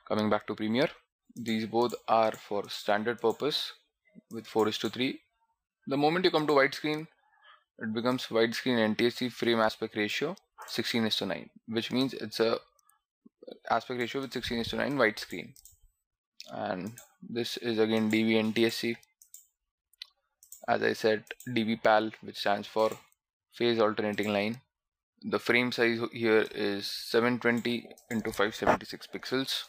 Coming back to Premiere, these both are for standard purpose with 4:3. The moment you come to widescreen, it becomes widescreen NTSC frame aspect ratio 16:9, which means it's a aspect ratio with 16:9 widescreen. And this is again DV NTSC. As I said, DV-PAL, which stands for phase alternating line. The frame size here is 720 into 576 pixels.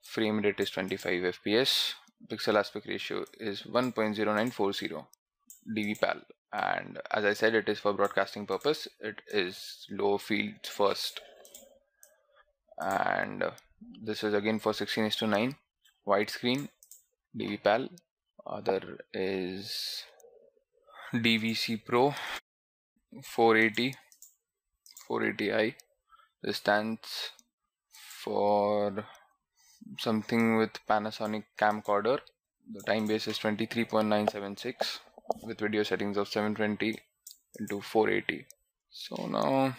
Frame rate is 25 fps. Pixel aspect ratio is 1.0940 dv-pal, and as I said, it is for broadcasting purpose. It is low field first, and this is again for 16:9 widescreen dv-pal. Other is DVC Pro 480i. This stands for something with Panasonic camcorder. The time base is 23.976 with video settings of 720 into 480. So now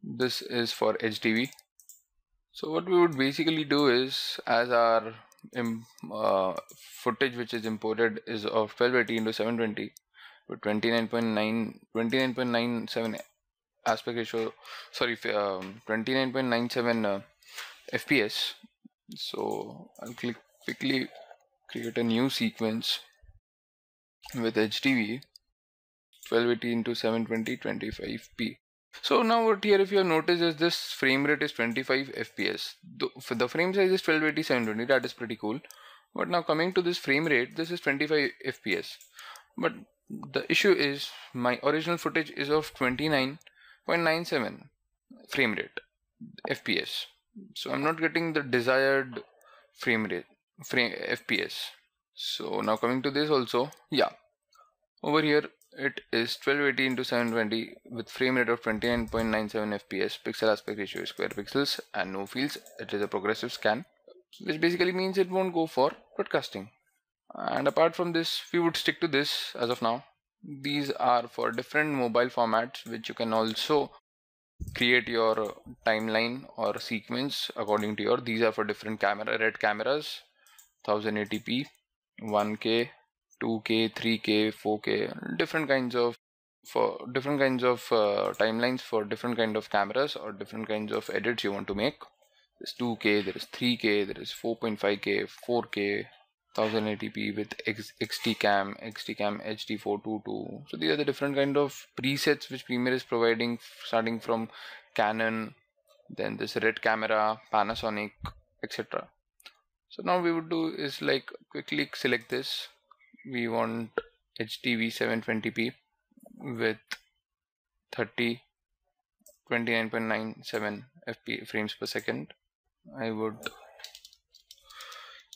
this is for HDV. So what we would basically do is, as our footage which is imported is of 1280 into 720 with 29.97 aspect ratio, 29.97 fps. So I'll quickly create a new sequence with HDV 1280 into 720 25p. So now what here, if you have noticed, is this frame rate is 25 fps. The frame size is 1280 720. That is pretty cool. But now coming to this frame rate, this is 25 fps. But the issue is my original footage is of 29.97 frame rate fps. So I'm not getting the desired frame fps. So now coming to this also, yeah, over here it is 1280 into 720 with frame rate of 29.97 fps. Pixel aspect ratio is square pixels and no fields. It is a progressive scan, which basically means it won't go for broadcasting. And apart from this, we would stick to this as of now. These are for different mobile formats, which you can also create your timeline or sequence according to your. These are for different red cameras, 1080p, 1K, 2K, 3K, 4K, different kinds of timelines for different kind of cameras or different kinds of edits you want to make. There's 2K, there is 3K, there is 4.5K, 4K, 1080p with XT-Cam, HD422. So these are the different kind of presets which Premiere is providing, starting from Canon, then this red camera, Panasonic, etc. So now we would do is like quickly select this. We want HDV 720p with 29.97 fps frames per second. I would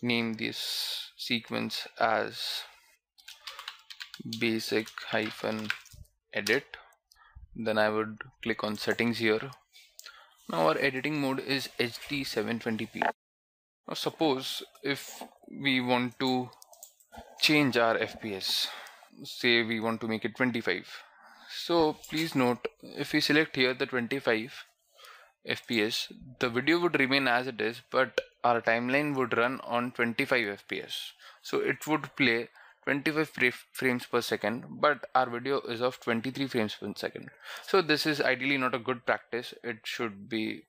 name this sequence as basic-edit. Then I would click on settings here. Now our editing mode is HD 720p. Now suppose if we want to change our fps, say we want to make it 25. So please note, if we select here the 25 fps, the video would remain as it is, but our timeline would run on 25 fps. So it would play 25 frames per second, but our video is of 23 frames per second. So this is ideally not a good practice. It should be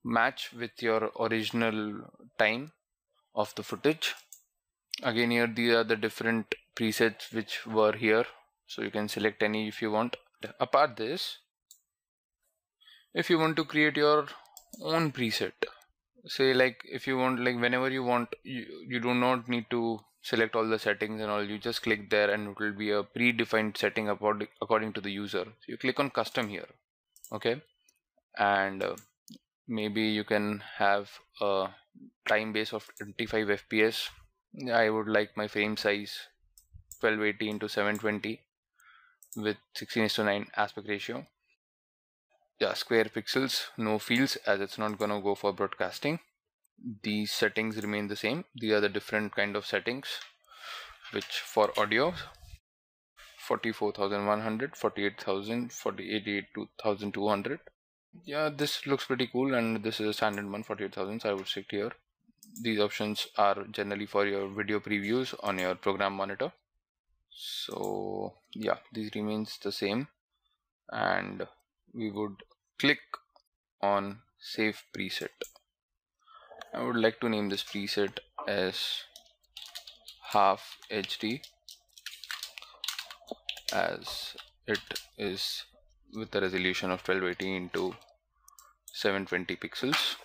match with your original time of the footage. Again, here these are the different presets which were here, so you can select any if you want. Apart this, if you want to create your own preset, say like if you want, like whenever you want, you do not need to select all the settings and all. You just click there and it will be a predefined setting according to the user. So you click on custom here, okay, and maybe you can have a time base of 25 fps. I would like my frame size 1280 into 720 with 16:9 aspect ratio. Yeah, square pixels, no fields, as it's not gonna go for broadcasting. These settings remain the same. These are the different kind of settings, which for audio 44,100, 48,000, 48,200. Yeah, this looks pretty cool, and this is a standard one, 48,000, so I would stick here. these options are generally for your video previews on your program monitor. So yeah, this remains the same, and we would click on save preset. I would like to name this preset as half HD, as it is with a resolution of 1280 into 720 pixels,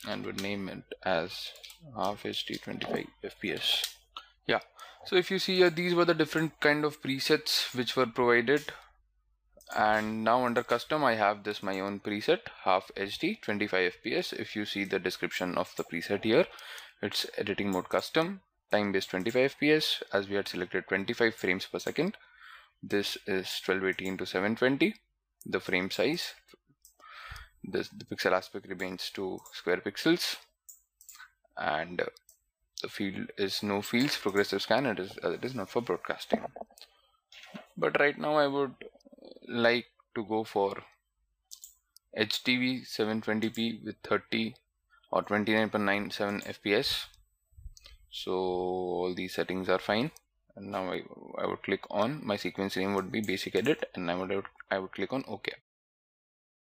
and would name it as half HD 25 FPS. Yeah, so if you see here, these were the different kind of presets which were provided, and now under custom I have this my own preset, half HD 25 FPS. If you see the description of the preset here, it's editing mode custom, time based 25 FPS, as we had selected 25 frames per second. This is 1280 into 720. The frame size, the pixel aspect remains 2 square pixels, and the field is no fields, progressive scan, it is not for broadcasting. But right now I would like to go for HTV 720p with 30 or 29.97 FPS. So all these settings are fine, and now I would click on, my sequence name would be basic edit, and I would click on OK.